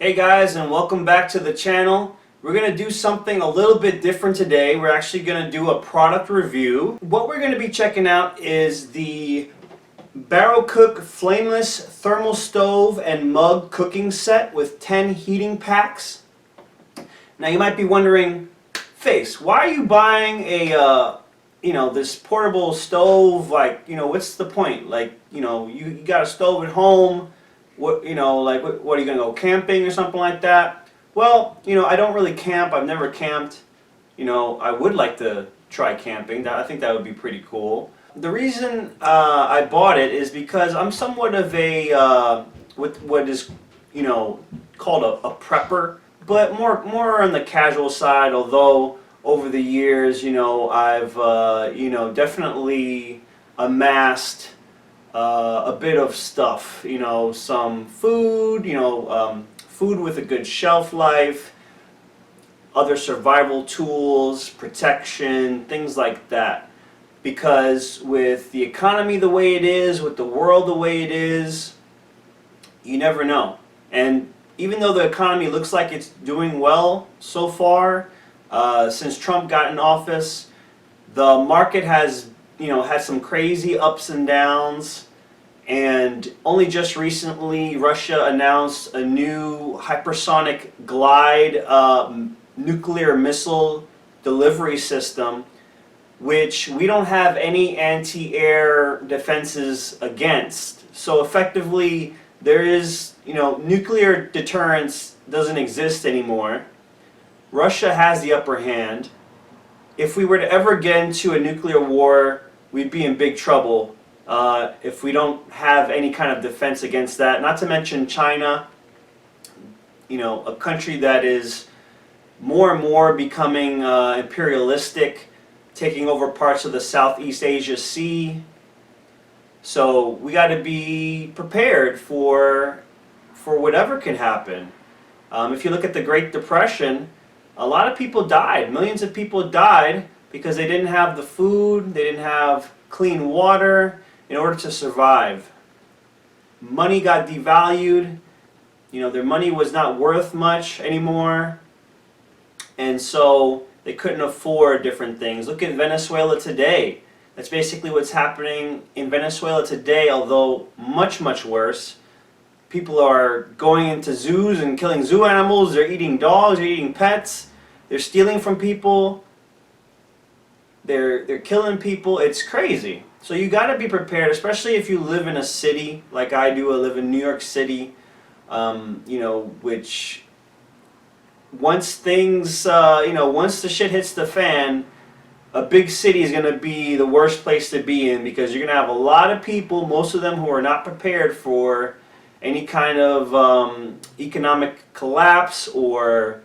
Hey guys, and welcome back to the channel. We're going to do something a little bit different today. We're actually going to do a product review. What we're going to be checking out is the BaroCook Flameless Thermal Stove and Mug Cooking Set with 10 heating packs. Now you might be wondering, Face, why are you buying a this portable stove? Like, what's the point? Like, you got a stove at home. What are you gonna go camping or something like that? Well, I don't really camp. I've never camped. I would like to try camping. I think that would be pretty cool. The reason I bought it is because I'm somewhat of a what is called a prepper, but more on the casual side. Although over the years, I've definitely amassed a bit of stuff, some food, food with a good shelf life, other survival tools, protection, things like that. Because with the economy the way it is, with the world the way it is, you never know. And even though the economy looks like it's doing well so far, since Trump got in office, the market has had some crazy ups and downs, and only just recently Russia announced a new hypersonic glide nuclear missile delivery system, which we don't have any anti-air defenses against. So effectively there is, nuclear deterrence doesn't exist anymore. Russia has the upper hand. If we were to ever get into a nuclear war, we'd be in big trouble if we don't have any kind of defense against that. Not to mention China, a country that is more and more becoming imperialistic, taking over parts of the Southeast Asia Sea. So we got to be prepared for whatever can happen. If you look at the Great Depression, a lot of people died. Millions of people died because they didn't have the food, they didn't have clean water in order to survive. Money got devalued. Their money was not worth much anymore. And so they couldn't afford different things. Look at Venezuela today. That's basically what's happening in Venezuela today, although much, much worse. People are going into zoos and killing zoo animals. They're eating dogs, they're eating pets. They're stealing from people. They're killing people. It's crazy. So you got to be prepared, especially if you live in a city like I do. I live in New York City, which once things, once the shit hits the fan, a big city is going to be the worst place to be in, because you're going to have a lot of people, most of them who are not prepared for any kind of economic collapse or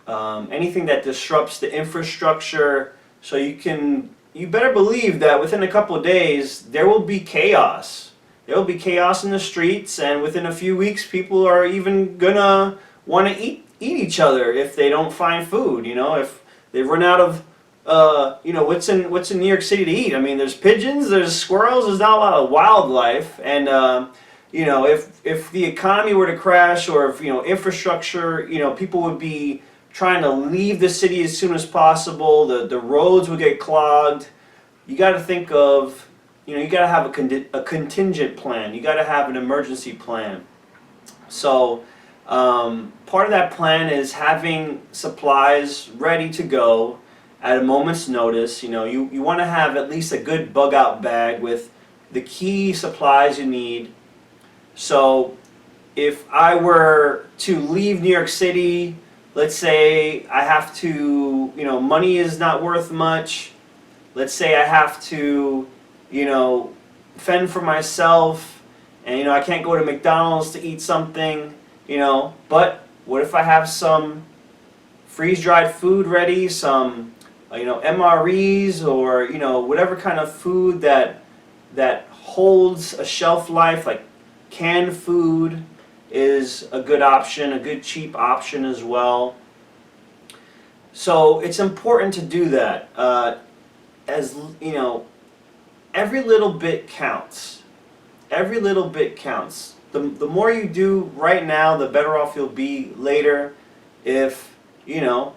anything that disrupts the infrastructure. So you better believe that within a couple of days there will be chaos. There will be chaos in the streets, and within a few weeks people are even gonna want to eat each other if they don't find food. If they run out of what's in New York City to eat. I mean, there's pigeons, there's squirrels, there's not a lot of wildlife, and if the economy were to crash, or if infrastructure, people would be trying to leave the city as soon as possible. The roads would get clogged. You got to think of, you got to have a contingent plan. You got to have an emergency plan. So part of that plan is having supplies ready to go at a moment's notice. You want to have at least a good bug out bag with the key supplies you need. So if I were to leave New York City, let's say I have to, money is not worth much. Let's say I have to, fend for myself, and I can't go to McDonald's to eat something, but what if I have some freeze-dried food ready, some MREs, or whatever kind of food that holds a shelf life, like canned food is a good option, a good cheap option as well. So it's important to do that. Every little bit counts. Every little bit counts. the more you do right now, the better off you'll be later if, you know,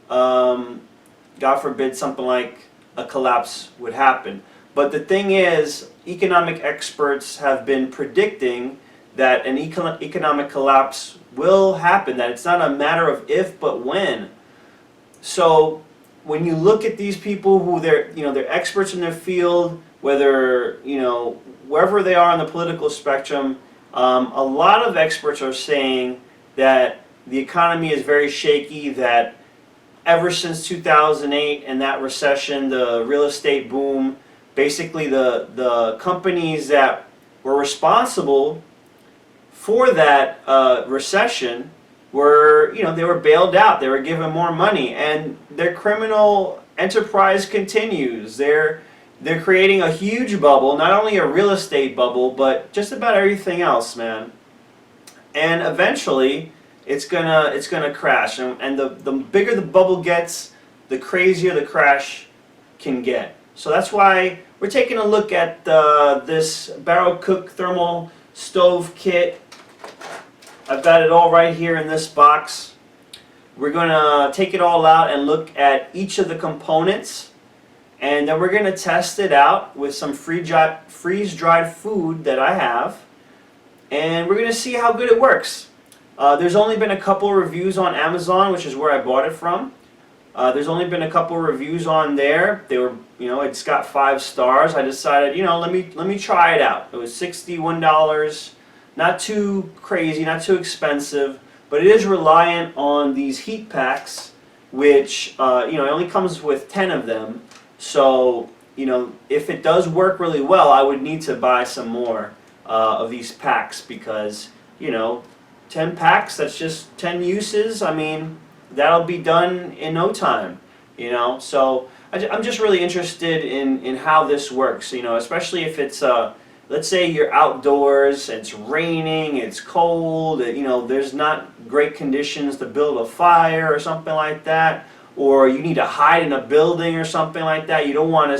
God forbid something like a collapse would happen. But the thing is, economic experts have been predicting that an economic collapse will happen, that it's not a matter of if but when. So when you look at these people who they're experts in their field, whether, wherever they are on the political spectrum, a lot of experts are saying that the economy is very shaky, that ever since 2008 and that recession, the real estate boom, basically the companies that were responsible for that recession were, they were bailed out, they were given more money, and their criminal enterprise continues. They're creating a huge bubble, not only a real estate bubble, but just about everything else, man. And eventually, it's gonna crash. And the bigger the bubble gets, the crazier the crash can get. So that's why we're taking a look at this BaroCook thermal stove kit. I've got it all right here in this box. We're gonna take it all out and look at each of the components, and then we're gonna test it out with some freeze-dried food that I have, and we're gonna see how good it works. There's only been a couple reviews on Amazon, which is where I bought it from. There's only been a couple reviews on there. They were, it's got 5 stars. I decided, let me try it out. It was $61. Not too crazy, not too expensive, but it is reliant on these heat packs, which, it only comes with 10 of them. So, if it does work really well, I would need to buy some more of these packs because, 10 packs, that's just 10 uses. I mean, that'll be done in no time, So I'm just really interested in how this works, especially if it's, let's say you're outdoors, it's raining, it's cold, there's not great conditions to build a fire or something like that, or you need to hide in a building or something like that. You don't want to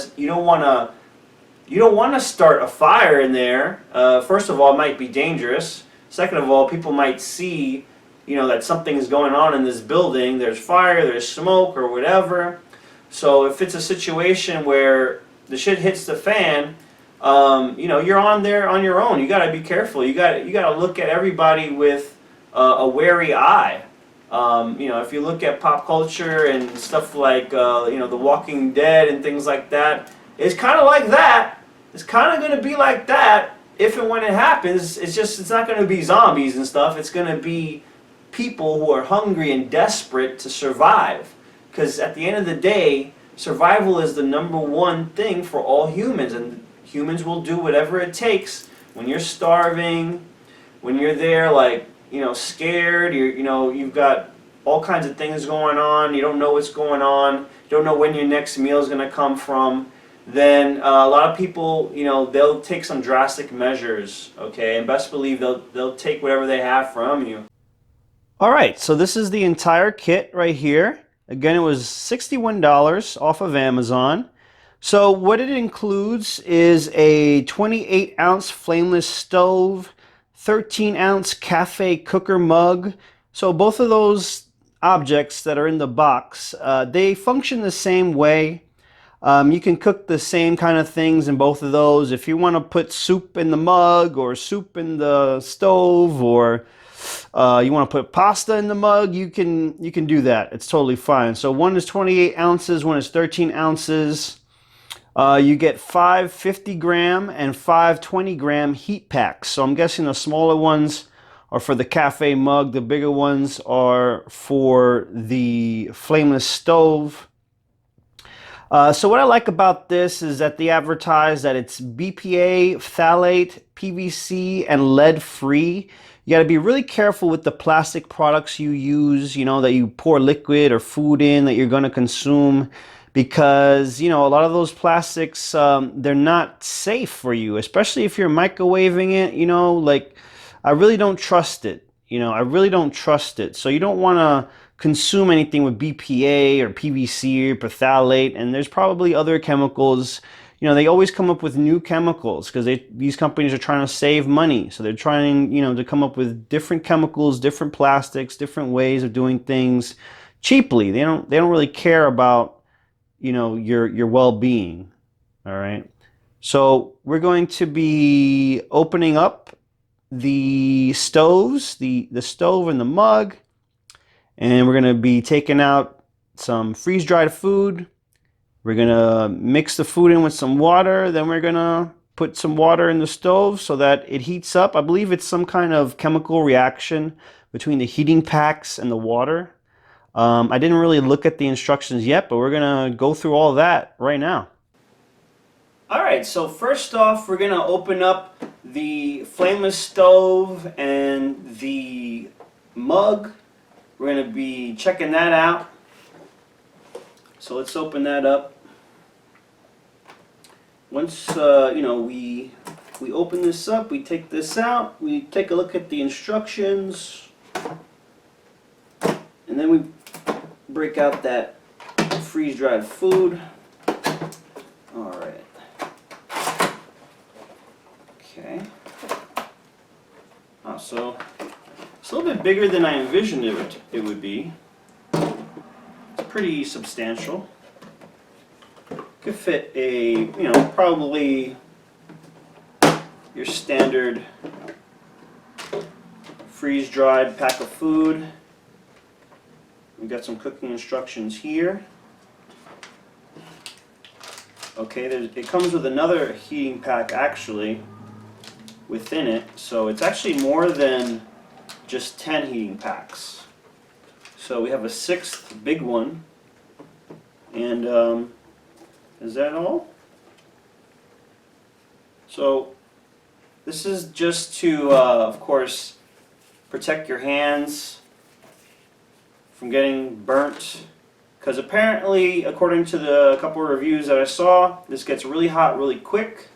start a fire in there. First of all, it might be dangerous. Second of all, people might see, that something is going on in this building. There's fire, there's smoke, or whatever. So if it's a situation where the shit hits the fan, you're on there on your own. You got to be careful. You got to look at everybody with a wary eye. If you look at pop culture and stuff like The Walking Dead and things like that, it's kind of like that. It's kind of going to be like that. If and when it happens, it's not going to be zombies and stuff. It's going to be people who are hungry and desperate to survive. Because at the end of the day, survival is the #1 thing for all humans, and humans will do whatever it takes. When you're starving, when you're there, scared, you've got all kinds of things going on, you don't know what's going on, you don't know when your next meal is going to come from, then a lot of people, they'll take some drastic measures, okay? And best believe they'll take whatever they have from you. All right, so this is the entire kit right here. Again, it was $61 off of Amazon. So what it includes is a 28-ounce flameless stove, 13-ounce cafe cooker mug. So both of those objects that are in the box, they function the same way. You can cook the same kind of things in both of those. If you want to put soup in the mug or soup in the stove, or you want to put pasta in the mug, you can do that. It's totally fine. So one is 28 ounces, one is 13 ounces. You get 5 50-gram and 5 20-gram heat packs. So I'm guessing the smaller ones are for the cafe mug. The bigger ones are for the flameless stove. So what I like about this is that they advertise that it's BPA, phthalate, PVC, and lead free. You got to be really careful with the plastic products you use, that you pour liquid or food in that you're going to consume, because, a lot of those plastics, they're not safe for you, especially if you're microwaving it, I really don't trust it. I really don't trust it. So you don't want to consume anything with BPA or PVC or phthalate, and there's probably other chemicals you know, they always come up with new chemicals because these companies are trying to save money. So they're trying, you know, to come up with different chemicals, different plastics, different ways of doing things cheaply. They don't really care about, you know, your well-being. All right. So we're going to be opening up the stoves, the stove and the mug, and we're going to be taking out some freeze-dried food. We're going to mix the food in with some water. Then we're going to put some water in the stove so that it heats up. I believe it's some kind of chemical reaction between the heating packs and the water. I didn't really look at the instructions yet, but we're going to go through all that right now. Alright, so first off, we're going to open up the flameless stove and the mug. We're going to be checking that out. So let's open that up. Once you know, we open this up, we take this out, we take a look at the instructions, and then we break out that freeze-dried food. Alright. Okay. Oh, so it's a little bit bigger than I envisioned it would be. It's pretty substantial. Could fit a, you know, probably your standard freeze-dried pack of food. We've got some cooking instructions here. Okay, it comes with another heating pack actually within it, so it's actually more than just 10 heating packs. So we have a 6th big one, and is that all? So this is just to, of course, protect your hands from getting burnt, because apparently, according to the couple of reviews that I saw, this gets really hot really quick.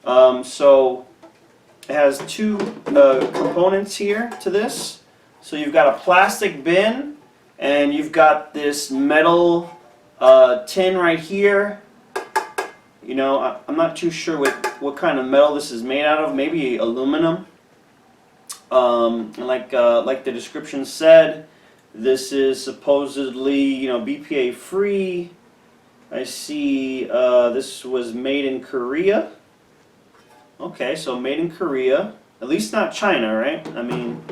So it has 2 components here to this. So you've got a plastic bin, and you've got this metal tin right here. You know, I'm not too sure what kind of metal this is made out of. Maybe aluminum. And like the description said, this is supposedly, you know, BPA free. I see this was made in Korea. Okay, so made in Korea. At least not China, right? I mean,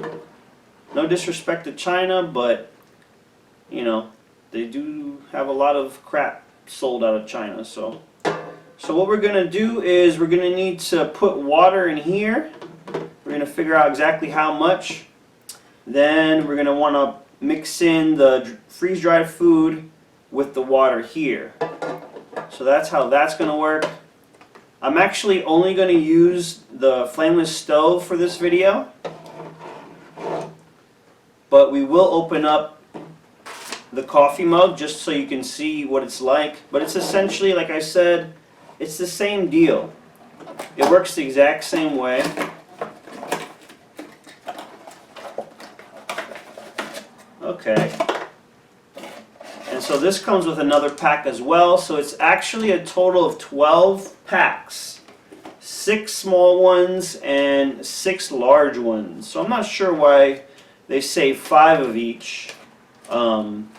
no disrespect to China, but, you know, they do have a lot of crap sold out of China. So what we're going to do is we're going to need to put water in here. We're going to figure out exactly how much. Then we're going to want to mix in the freeze-dried food with the water here. So that's how that's going to work. I'm actually only going to use the flameless stove for this video, but we will open up the coffee mug just so you can see what it's like. But it's essentially, like I said, it's the same deal. It works the exact same way. Okay. And so this comes with another pack as well, so it's actually a total of 12 packs. 6 small ones and 6 large ones. So I'm not sure why they say 5 of each. And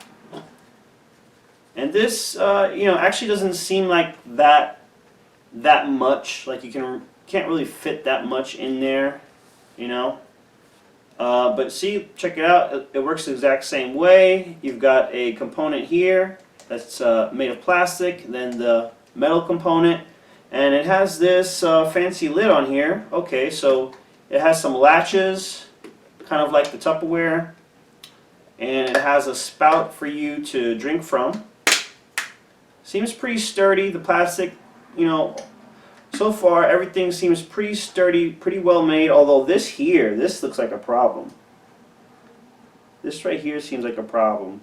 this, you know, actually doesn't seem like that much. Like you can't really fit that much in there, you know. But see, check it out. It works the exact same way. You've got a component here that's made of plastic, then the metal component, and it has this fancy lid on here. Okay, so it has some latches, kind of like the Tupperware, and it has a spout for you to drink from. Seems pretty sturdy. The plastic, you know, so far everything seems pretty sturdy, pretty well made, although this looks like a problem. This right here seems like a problem.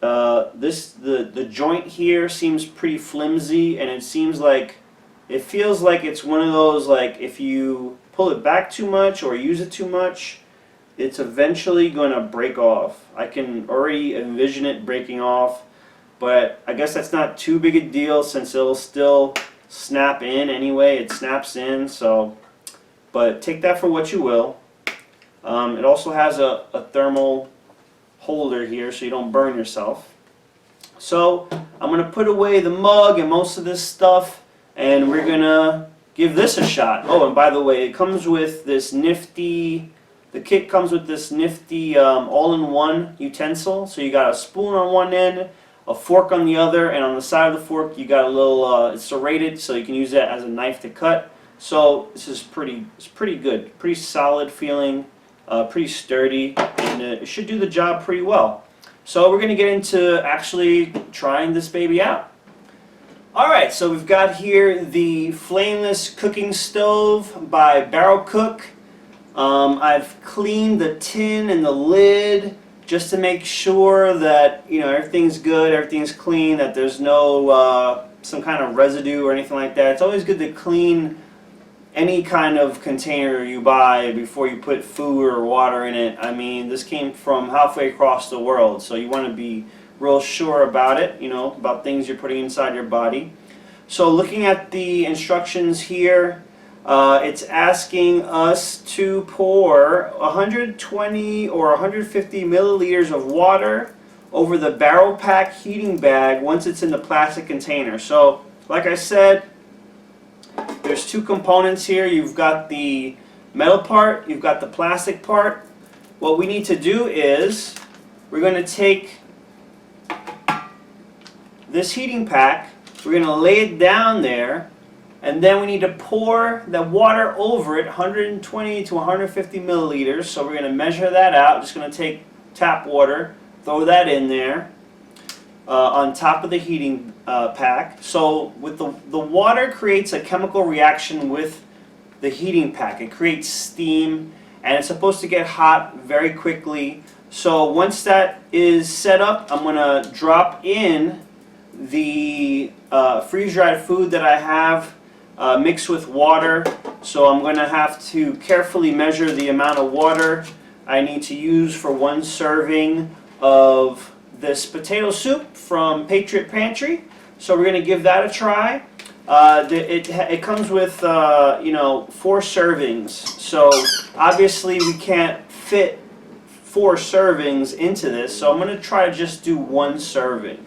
The joint here seems pretty flimsy, and it feels like it's one of those, like, if you pull it back too much or use it too much, it's eventually going to break off. I can already envision it breaking off, but I guess that's not too big a deal since it'll still snap in anyway. It snaps in, so, but take that for what you will. It also has a thermal holder here so you don't burn yourself. So I'm going to put away the mug and most of this stuff, and we're going to give this a shot. Oh, and by the way, it comes with this nifty, the kit comes with this nifty all-in-one utensil. So you got a spoon on one end, a fork on the other, and on the side of the fork you got a little, it's serrated so you can use that as a knife to cut. So this is it's pretty good, pretty solid feeling, pretty sturdy, and it should do the job pretty well. So we're going to get into actually trying this baby out. Alright, so we've got here the Flameless cooking stove by BaroCook. I've cleaned the tin and the lid just to make sure that, you know, everything's good, everything's clean, that there's no some kind of residue or anything like that. It's always good to clean any kind of container you buy before you put food or water in it. I mean, this came from halfway across the world, so you want to be real sure about it, you know, about things you're putting inside your body. So looking at the instructions here, it's asking us to pour 120 or 150 milliliters of water over the barrel pack heating bag once it's in the plastic container. So, like I said, there's two components here. You've got the metal part, you've got the plastic part. What we need to do is we're going to take this heating pack, we're going to lay it down there, and then we need to pour the water over it, 120 to 150 milliliters. So we're going to measure that out. Just going to take tap water, throw that in there on top of the heating pack. So with the water creates a chemical reaction with the heating pack. It creates steam, and it's supposed to get hot very quickly. So once that is set up, I'm going to drop in the freeze-dried food that I have mixed with water. So I'm going to have to carefully measure the amount of water I need to use for one serving of this potato soup from Patriot Pantry. So we're going to give that a try. It comes with you know, 4 servings. So obviously we can't fit 4 servings into this. So I'm going to try to just do 1 serving.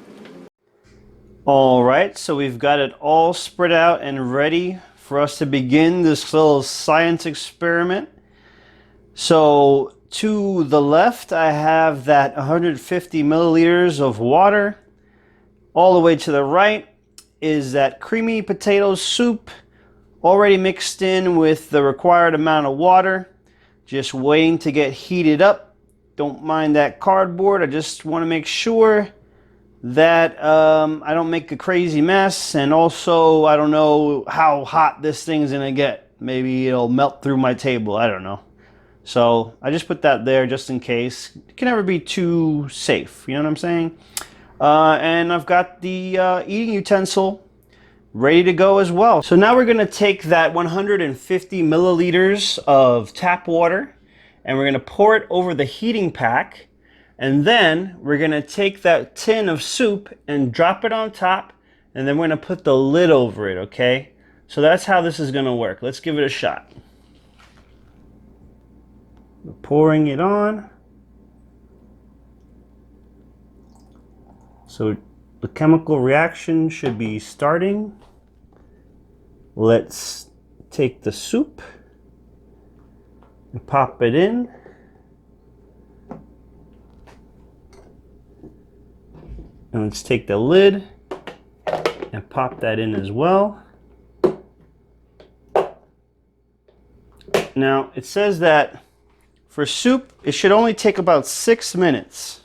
Alright, so we've got it all spread out and ready for us to begin this little science experiment. So to the left I have that 150 milliliters of water. All the way to the right is that creamy potato soup already mixed in with the required amount of water, just waiting to get heated up. Don't mind that cardboard, I just want to make sure that I don't make a crazy mess, and also I don't know how hot this thing's gonna get. Maybe it'll melt through my table, I don't know. So I just put that there just in case. It can never be too safe, you know what I'm saying? And I've got the eating utensil ready to go as well. So now we're gonna take that 150 milliliters of tap water and we're gonna pour it over the heating pack. And then we're going to take that tin of soup and drop it on top, and then we're going to put the lid over it, okay? So that's how this is going to work. Let's give it a shot. We're pouring it on. So the chemical reaction should be starting. Let's take the soup and pop it in. And let's take the lid and pop that in as well. Now, it says that for soup, it should only take about 6 minutes.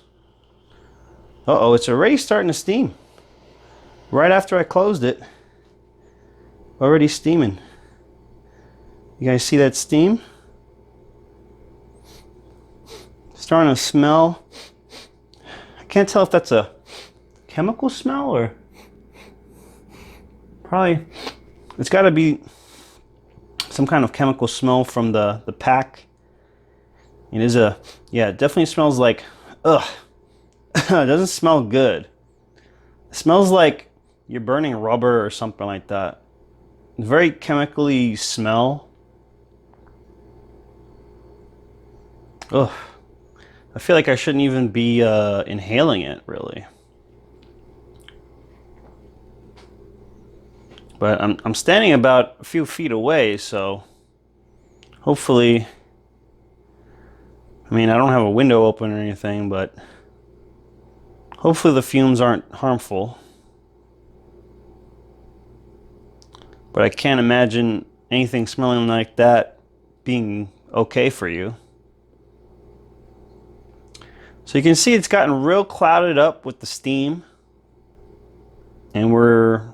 Uh-oh, it's already starting to steam. Right after I closed it, already steaming. You guys see that steam? Starting to smell. I can't tell if that's a chemical smell or probably it's got to be some kind of chemical smell from the pack. It is a, yeah, it definitely smells like, ugh. It doesn't smell good. It smells like you're burning rubber or something like that. very chemically smell. Ugh. I feel like I shouldn't even be inhaling it, really. But I'm standing about a few feet away, so hopefully, I mean, I don't have a window open or anything, but hopefully the fumes aren't harmful. But I can't imagine anything smelling like that being okay for you. So you can see it's gotten real clouded up with the steam. And we're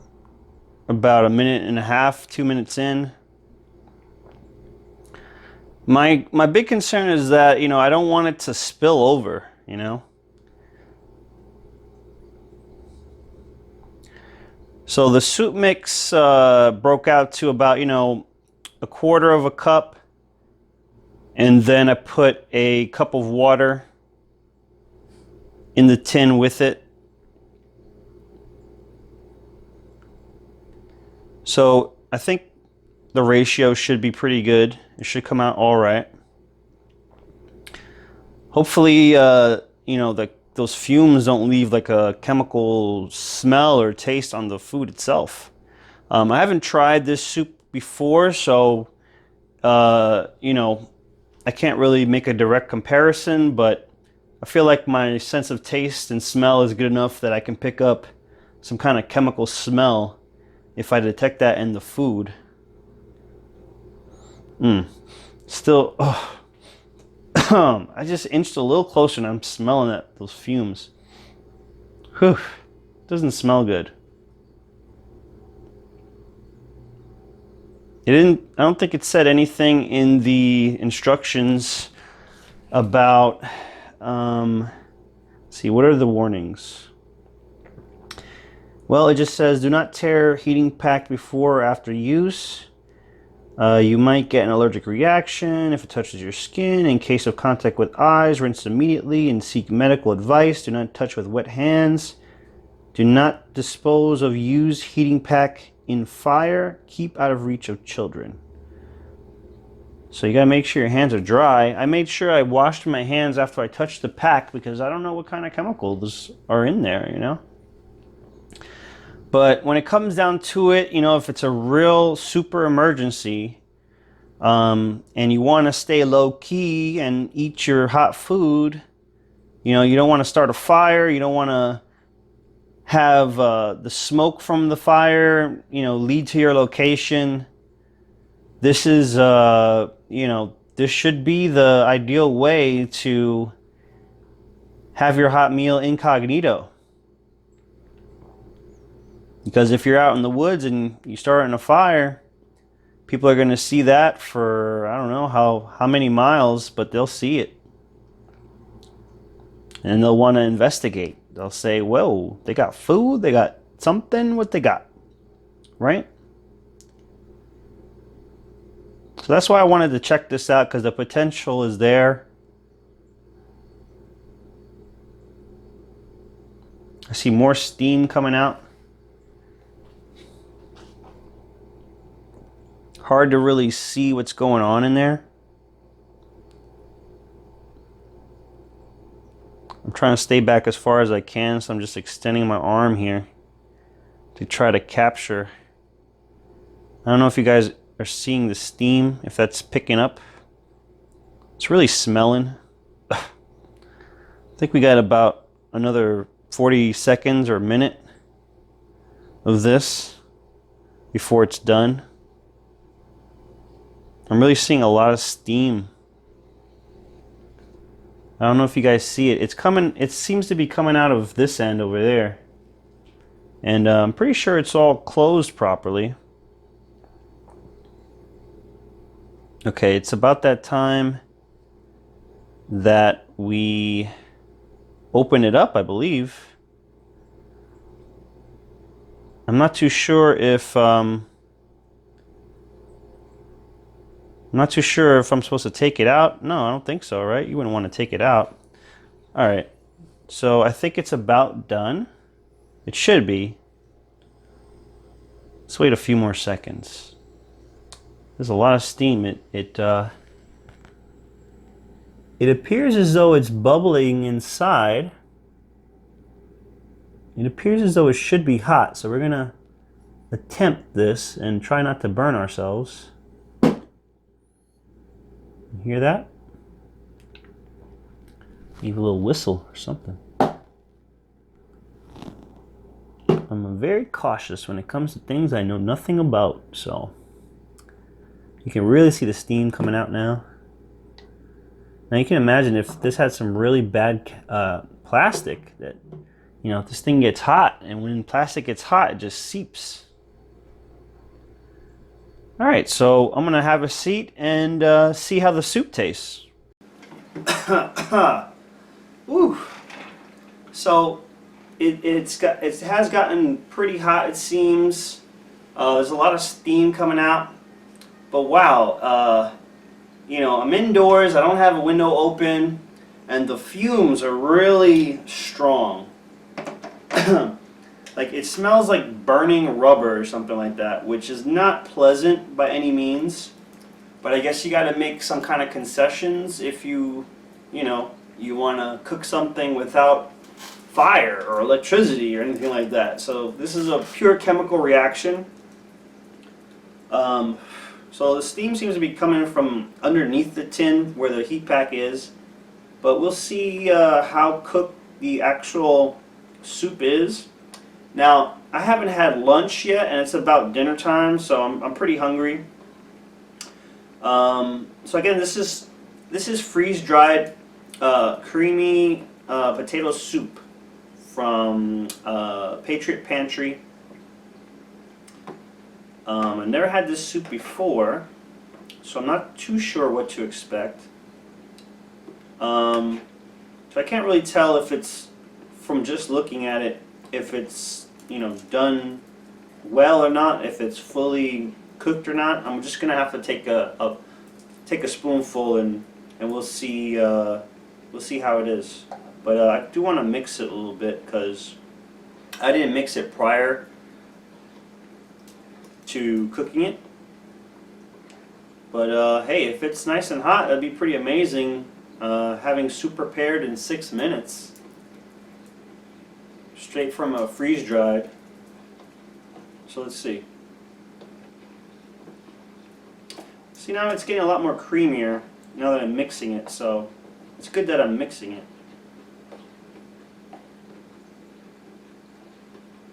about 1.5 minutes, 2 minutes in. My big concern is that, I don't want it to spill over, So the soup mix broke out to about, 1/4 of a cup. And then I put a cup of water in the tin with it. So I think the ratio should be pretty good. It should come out all right. Hopefully, those fumes don't leave like a chemical smell or taste on the food itself. I haven't tried this soup before, so I can't really make a direct comparison, but I feel like my sense of taste and smell is good enough that I can pick up some kind of chemical smell if I detect that in the food. Still, I just inched a little closer and I'm smelling those fumes. Whew, doesn't smell good. I don't think it said anything in the instructions about, let's see, what are the warnings? Well, it just says, do not tear heating pack before or after use. You might get an allergic reaction if it touches your skin. In case of contact with eyes, rinse immediately and seek medical advice. Do not touch with wet hands. Do not dispose of used heating pack in fire. Keep out of reach of children. So you gotta make sure your hands are dry. I made sure I washed my hands after I touched the pack because I don't know what kind of chemicals are in there, But when it comes down to it, if it's a real super emergency, and you want to stay low key and eat your hot food, you don't want to start a fire. You don't want to have the smoke from the fire, lead to your location. This is, this should be the ideal way to have your hot meal incognito. Because if you're out in the woods and you start in a fire, people are going to see that for, I don't know how many miles, but they'll see it. And they'll want to investigate. They'll say, whoa, they got food, they got something, what they got, right? So that's why I wanted to check this out, because the potential is there. I see more steam coming out. Hard to really see what's going on in there. I'm trying to stay back as far as I can, so I'm just extending my arm here to try to capture. I don't know if you guys are seeing the steam, if that's picking up. It's really smelling. I think we got about another 40 seconds or a minute of this before it's done. I'm really seeing a lot of steam. I don't know if you guys see it. It's coming. It seems to be coming out of this end over there. And I'm pretty sure it's all closed properly. Okay, it's about that time that we open it up, I believe. I'm not too sure if I'm supposed to take it out. No, I don't think so, right? You wouldn't want to take it out. All right. So I think it's about done. It should be. Let's wait a few more seconds. There's a lot of steam. It appears as though it's bubbling inside. It appears as though it should be hot, so we're gonna attempt this and try not to burn ourselves. You hear that? Maybe a little whistle or something. I'm very cautious when it comes to things I know nothing about, so you can really see the steam coming out now. Now you can imagine if this had some really bad plastic, that, you know, if this thing gets hot, and when plastic gets hot, it just seeps. All right, so I'm gonna have a seat and see how the soup tastes. Ooh. So it has gotten pretty hot, it seems. There's a lot of steam coming out, but wow, you know, I'm indoors, I don't have a window open, and the fumes are really strong. Like, it smells like burning rubber or something like that, which is not pleasant by any means. But I guess you got to make some kind of concessions if you know, you want to cook something without fire or electricity or anything like that. So this is a pure chemical reaction. So the steam seems to be coming from underneath the tin where the heat pack is. But we'll see how cooked the actual soup is. Now, I haven't had lunch yet, and it's about dinner time, so I'm pretty hungry. So again, this is freeze-dried creamy potato soup from Patriot Pantry. I never had this soup before, so I'm not too sure what to expect. So I can't really tell if it's, from just looking at it, if it's, you know, done well or not, if it's fully cooked or not. I'm just gonna have to take a spoonful and we'll see how it is. But I do want to mix it a little bit because I didn't mix it prior to cooking it. But hey, if it's nice and hot, that'd be pretty amazing. Having soup prepared in 6 minutes. Straight from a freeze-dried. So let's see. See, now it's getting a lot more creamier now that I'm mixing it, so it's good that I'm mixing it.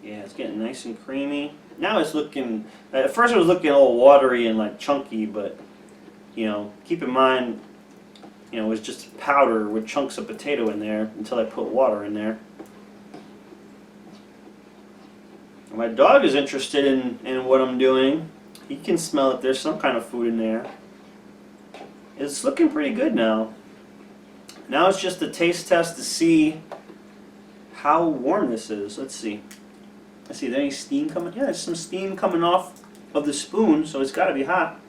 Yeah, it's getting nice and creamy. Now it's looking, at first it was looking all watery and like chunky, but you know, keep in mind, you know, it was just powder with chunks of potato in there until I put water in there. My dog is interested in what I'm doing. He can smell if there's some kind of food in there. It's looking pretty good now. Now it's just a taste test to see how warm this is. Let's see. Let's see, is there any steam coming? Yeah, there's some steam coming off of the spoon, so it's got to be hot.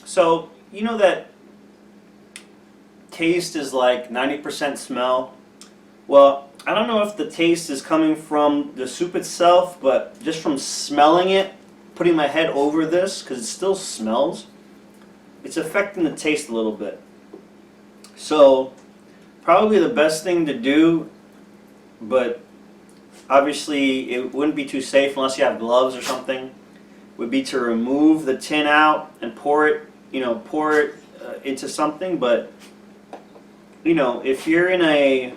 So, you know that taste is like 90% smell? Well, I don't know if the taste is coming from the soup itself, but just from smelling it, putting my head over this, because it still smells, it's affecting the taste a little bit. So, probably the best thing to do, but obviously it wouldn't be too safe unless you have gloves or something, would be to remove the tin out and pour it into something. But you know, if you're in a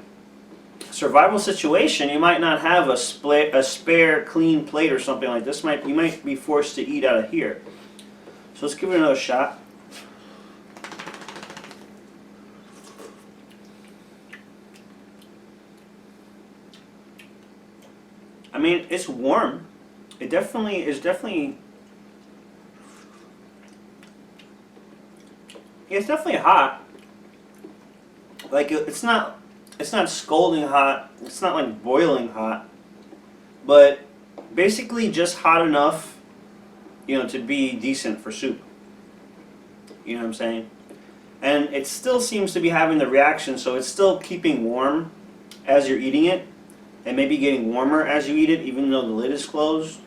survival situation, you might not have a spare clean plate or something like this. You might be forced to eat out of here. So let's give it another shot. I mean, it's warm. It definitely is it's definitely hot. Like, it's not scalding hot. It's not like boiling hot. But basically just hot enough, to be decent for soup. You know what I'm saying? And it still seems to be having the reaction, so it's still keeping warm as you're eating it, and maybe getting warmer as you eat it, even though the lid is closed.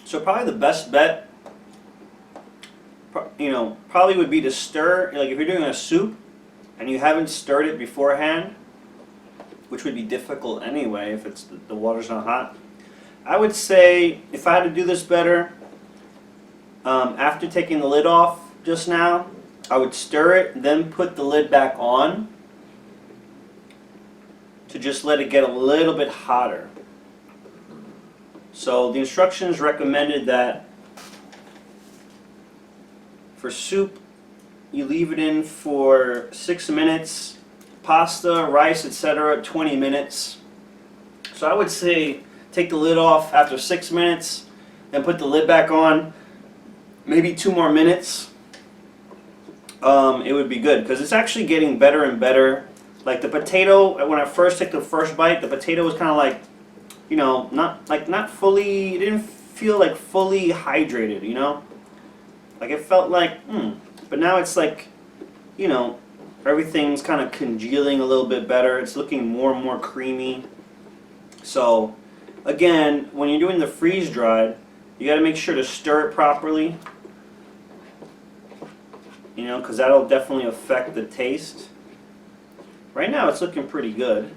So probably the best bet, probably would be to stir, like if you're doing a soup and you haven't stirred it beforehand, which would be difficult anyway if the water's not hot. I would say, if I had to do this better, after taking the lid off just now, I would stir it, then put the lid back on to just let it get a little bit hotter. So the instructions recommended that for soup, you leave it in for 6 minutes, pasta, rice, etc., 20 minutes. So I would say take the lid off after 6 minutes, then put the lid back on, maybe 2 more minutes. It would be good, because it's actually getting better and better. Like the potato, when I first took the first bite, the potato was kind of like, not fully, it didn't feel like fully hydrated, Like it felt like, but now it's like, everything's kind of congealing a little bit better. It's looking more and more creamy. So, again, when you're doing the freeze dried, you got to make sure to stir it properly, because that'll definitely affect the taste. Right now it's looking pretty good.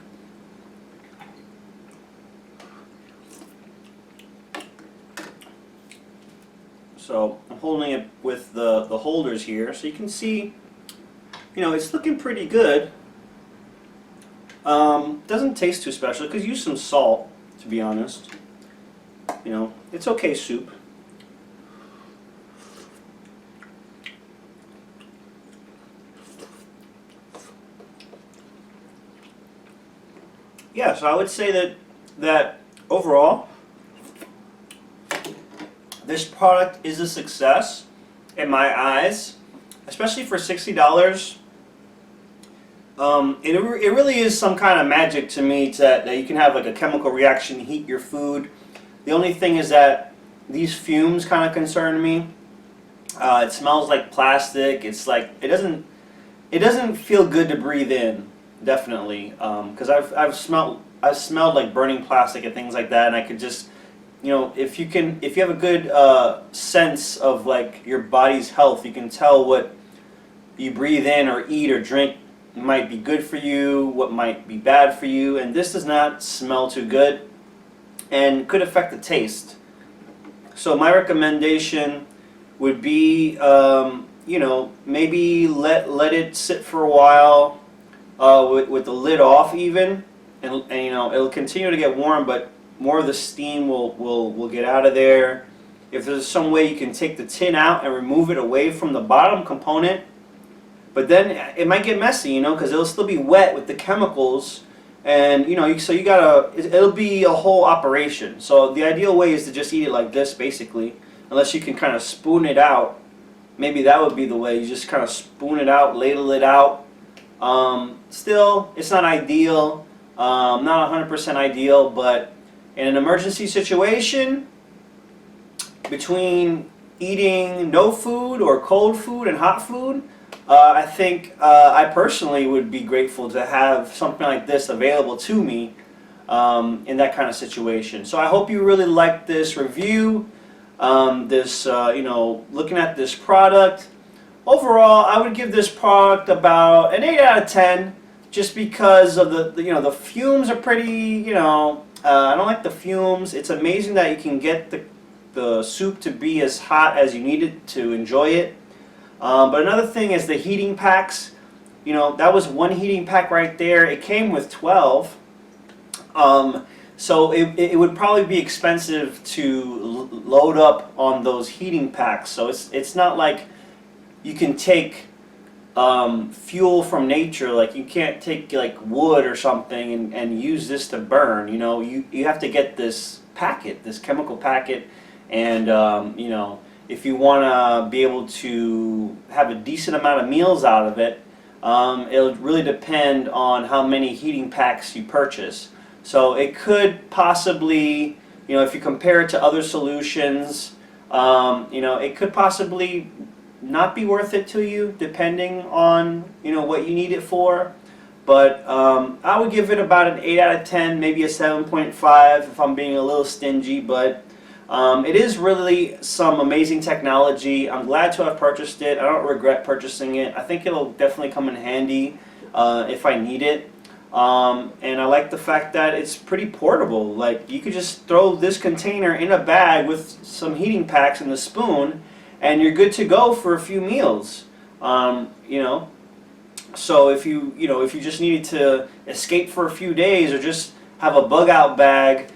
So I'm holding it with the holders here, so you can see, it's looking pretty good. Doesn't taste too special. Could use some salt, to be honest. It's okay soup. Yeah, so I would say that overall, this product is a success in my eyes, especially for $60. It really is some kind of magic to me that you can have like a chemical reaction, heat your food. The only thing is that these fumes kind of concern me. It smells like plastic. It's like it doesn't feel good to breathe in, definitely. Because I've smelled like burning plastic and things like that, and I could just, if you have a good sense of like your body's health, you can tell what you breathe in or eat or drink might be good for you, what might be bad for you, and this does not smell too good and could affect the taste. So my recommendation would be, maybe let it sit for a while with the lid off even, and it'll continue to get warm, but more of the steam will get out of there. If there's some way you can take the tin out and remove it away from the bottom component, but then it might get messy, because it'll still be wet with the chemicals, and so you gotta, it'll be a whole operation. So the ideal way is to just eat it like this, basically, unless you can kind of spoon it out. Maybe that would be the way. You just kind of spoon it out, ladle it out. Still, it's not ideal, not 100% ideal, but in an emergency situation, between eating no food or cold food and hot food, I think I personally would be grateful to have something like this available to me in that kind of situation. So I hope you really liked this review, looking at this product. Overall, I would give this product about an 8 out of 10, just because of the fumes are pretty, I don't like the fumes. It's amazing that you can get the soup to be as hot as you need it to enjoy it. But another thing is the heating packs. That was one heating pack right there. It came with 12. So it would probably be expensive to load up on those heating packs. So it's not like you can take fuel from nature. Like you can't take like wood or something and use this to burn. You have to get this packet, this chemical packet, and if you want to be able to have a decent amount of meals out of it, it'll really depend on how many heating packs you purchase. So it could possibly, if you compare it to other solutions, it could possibly not be worth it to you, depending on what you need it for. But I would give it about an 8 out of 10, maybe a 7.5 if I'm being a little stingy. But it is really some amazing technology. I'm glad to have purchased it. I don't regret purchasing it. I think it'll definitely come in handy if I need it. And I like the fact that it's pretty portable. Like, you could just throw this container in a bag with some heating packs and a spoon, and you're good to go for a few meals. So if you just needed to escape for a few days, or just have a bug out bag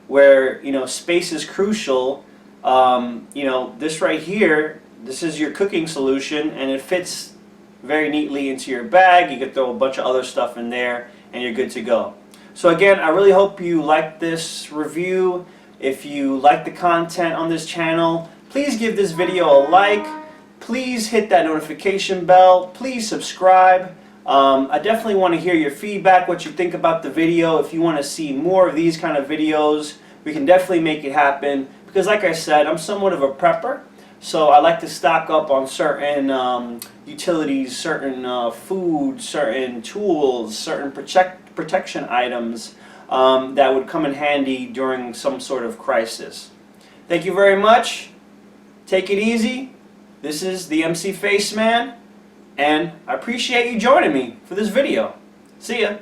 where space is crucial, this right here, this is your cooking solution, and it fits very neatly into your bag. You could throw a bunch of other stuff in there, and you're good to go. So again, I really hope you liked this review. If you like the content on this channel, please give this video a like. Please hit that notification bell. Please subscribe. I definitely want to hear your feedback, what you think about the video. If you want to see more of these kind of videos, we can definitely make it happen. Because like I said, I'm somewhat of a prepper. So I like to stock up on certain utilities, certain food, certain tools, certain protection items that would come in handy during some sort of crisis. Thank you very much. Take it easy. This is the MC Faceman, and I appreciate you joining me for this video. See ya.